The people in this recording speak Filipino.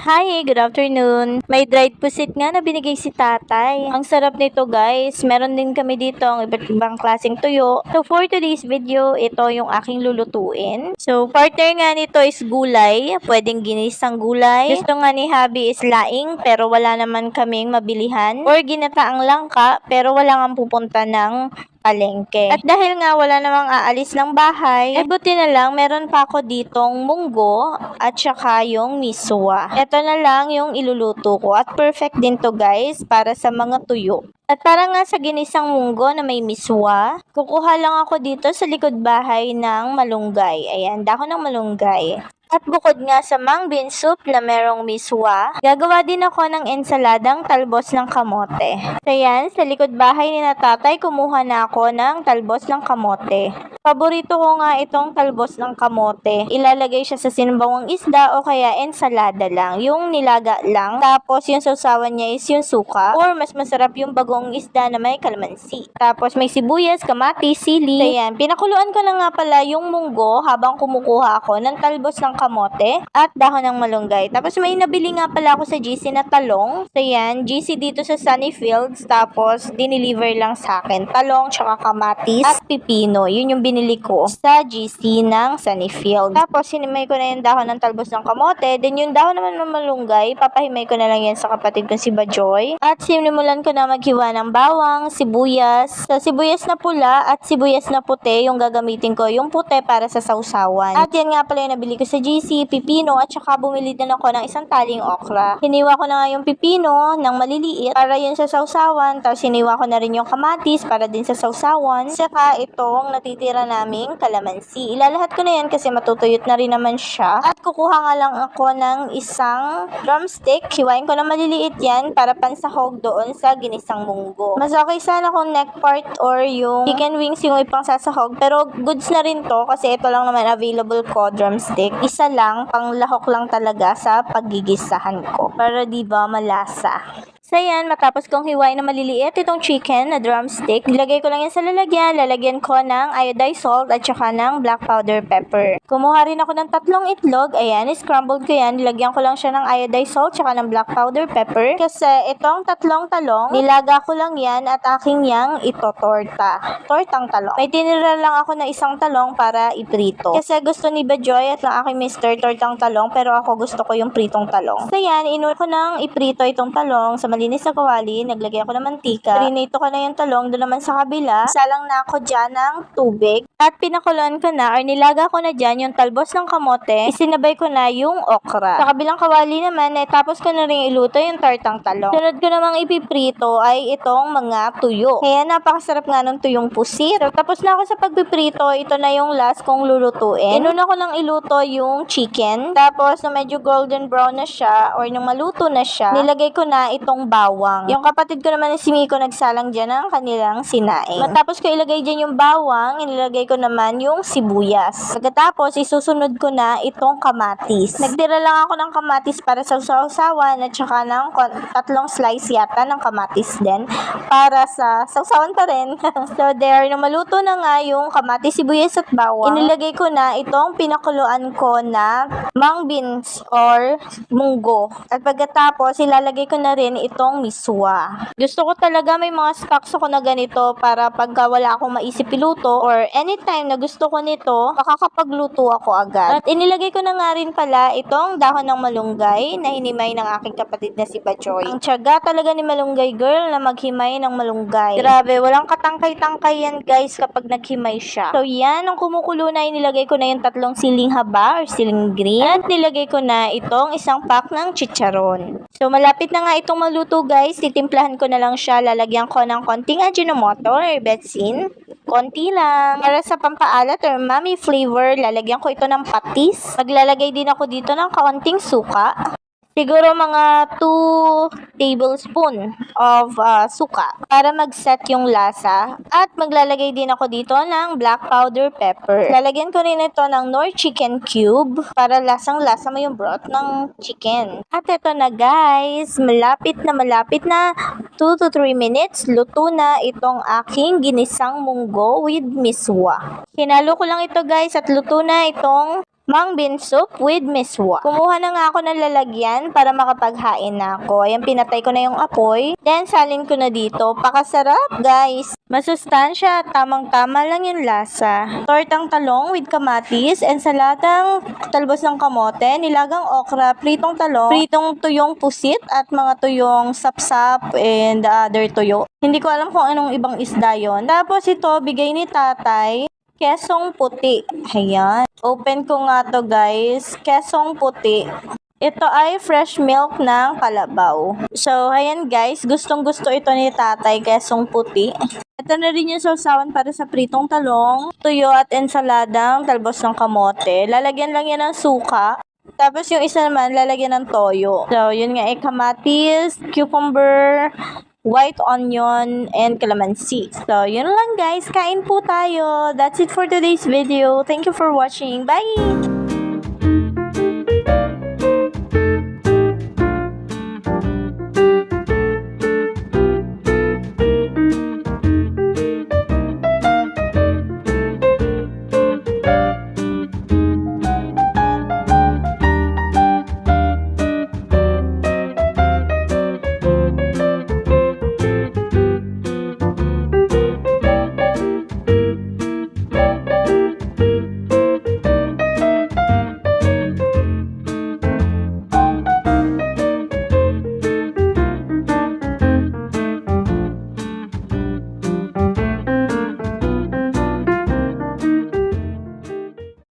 Hi, good afternoon. May dried pusit nga na binigay si tatay. Ang sarap nito guys. Meron din kami dito ang iba't ibang klaseng tuyo. So for today's video, ito yung aking lulutuin. So partner nga nito is gulay. Pwedeng ginisang gulay. Gusto nga ni Habi is laing pero wala naman kaming mabilihan. Or ginataang langka pero wala nga pupunta ng palengke. At dahil nga wala namang aalis ng bahay, buti na lang meron pa ako ditong munggo at saka yung miswa. Ito na lang yung iluluto ko at perfect din to guys para sa mga tuyo. At para nga sa ginisang munggo na may miswa, kukuha lang ako dito sa likod bahay ng malunggay. Ayan, dahon ng malunggay. At bukod nga sa mung bean soup na merong miswa, gagawa din ako ng ensaladang talbos ng kamote. So yan, sa likod bahay ni na tatay, kumuha na ako ng talbos ng kamote. Paborito ko nga itong talbos ng kamote. Ilalagay siya sa sinabawang isda o kaya ensalada lang. Yung nilaga lang. Tapos yung sausawan niya is yung suka. Or mas masarap yung bagong isda na may kalamansi. Tapos may sibuyas, kamatis, sili. So yan, pinakuluan ko na nga pala yung munggo habang kumukuha ako ng talbos ng kamote at dahon ng malunggay. Tapos may nabili nga pala ako sa GC na talong. So yan, GC dito sa Sunny Fields. Tapos dineliver lang sa akin. Talong, tsaka kamatis at pipino. Yun yung binili ko sa GC ng Sunnyfield. Tapos, sinimay ko na yung dahon ng talbos ng kamote. Then, yung dahon naman ng malunggay, papahimay ko na lang yan sa kapatid ko si Bajoy. At sinimulan ko na maghiwa ng bawang, sibuyas. Sa sibuyas na pula at sibuyas na puti, yung gagamitin ko, yung puti para sa sausawan. At yan nga pala yung nabili ko sa GC, pipino, at saka bumili din ako ng isang taling okra. Hiniwa ko na nga yung pipino ng maliliit para yun sa sausawan. Tapos, hiniwa ko na rin yung kamatis para din sa sausawan. Saka itong natitira naming kalamansi. Ilalahat ko na yan kasi matutuyot na rin naman siya. At kukuha nga lang ako ng isang drumstick. Hiwain ko na maliliit yan para pansahog doon sa ginisang munggo. Mas okay sana kung neck part or yung chicken wings yung ipang sasahog. Pero goods na rin to kasi ito lang naman available ko, drumstick. Isa lang, panglahok lang talaga sa paggigisahan ko. Para diba malasa. So yan, matapos kong hiwain na maliliit itong chicken na drumstick, nilagay ko lang yan sa lalagyan. Lalagyan ko ng iodized salt at saka ng black powder pepper. Kumuha rin ako ng 3 itlog. Ayan, scrambled ko yan. Nilagyan ko lang siya ng iodized salt at ng black powder pepper. Kasi itong 3 talong, nilaga ko lang yan at aking yang itotorta. Tortang talong. May tinira lang ako na isang talong para iprito. Kasi gusto ni Bajoy at ng aking mister tortang talong, pero ako gusto ko yung pritong talong. So yan, inuwi ko nang iprito itong talong sa malinis na kawali, naglagay ako ng mantika. Prinito ko na yung talong, doon naman sa kabila, salang na ako dyan ng tubig. At pinakuloan ko na, or nilaga ko na dyan yung talbos ng kamote, isinabay ko na yung okra. Sa kabilang kawali naman, tapos ko na rin iluto yung tortang talong. Sunod ko namang ipiprito ay itong mga tuyo. Kaya napakasarap nga ng tuyong pusit. So, tapos na ako sa pagpiprito, ito na yung last kong lulutuin. Inuna ko nang iluto yung chicken. Tapos, na medyo golden brown na siya, or nung maluto na siya, nilagay ko na itong bawang. Yung kapatid ko naman si Miko nagsalang dyan ng kanilang sinaing. Matapos ko ilagay dyan yung bawang, ilagay ko naman yung sibuyas. Pagkatapos, isusunod ko na itong kamatis. Nagtira lang ako ng kamatis para sa sausawan at saka ng 3 slice yata ng kamatis din para sa sausawan pa rin. So there, nung maluto na nga yung kamatis, sibuyas at bawang, inilagay ko na itong pinakuluan ko na mung beans or munggo. At pagkatapos, ilalagay ko na rin itong miswa. Gusto ko talaga may mga stocks ako na ganito para pagka wala akong maisip iluto or anytime na gusto ko nito, makakapagluto ako agad. At inilagay ko na nga rin pala itong dahon ng malunggay na hinimay ng aking kapatid na si Bajoy. Ang tiyaga talaga ni Malunggay Girl na maghimay ng malunggay. Grabe, walang katangkay-tangkay yan guys kapag naghimay siya. So yan, nung kumukulo na, inilagay ko na yung 3 siling haba or siling green at nilagay ko na itong isang pack ng chicharon. So malapit na nga itong maluto guys, titimplahan ko na lang siya, lalagyan ko ng konting Ajinomoto or betsin. Konti lang. Para sa pampaalat or umami flavor, lalagyan ko ito ng patis. Maglalagay din ako dito ng kaunting suka. Siguro mga 2 tablespoon of suka para mag-set yung lasa. At maglalagay din ako dito ng black powder pepper. Lalagyan ko rin ito ng Knorr chicken cube para lasang-lasa mo yung broth ng chicken. At ito na guys, malapit na 2 to 3 minutes, luto na itong aking ginisang munggo with miswa. Hinalo ko lang ito guys at luto na itong Mung bean soup with miswa. Kumuha na nga ako ng lalagyan para makapaghain na ako. Ayan, pinatay ko na yung apoy. Then, salin ko na dito. Pakasarap, guys. Masustansya, tamang-tama lang yung lasa. Tortang talong with kamatis, ensaladang talbos ng kamote, nilagang okra, pritong talong, pritong tuyong pusit, at mga tuyong sapsap and other tuyo. Hindi ko alam kung anong ibang isda yon. Tapos ito, bigay ni tatay, kesong puti. Ayan. Open ko nga to, guys. Kesong puti. Ito ay fresh milk ng Kalabaw. So, ayan guys. Gustong-gusto ito ni tatay, kesong puti. Ito na rin yung sausawan para sa pritong talong, tuyo at ensaladang talbos ng kamote. Lalagyan lang yan ng suka. Tapos yung isa naman, lalagyan ng toyo. So, yun nga ay kamatis, cucumber, white onion, and calamansi. So, yun lang guys. Kain po tayo. That's it for today's video. Thank you for watching. Bye!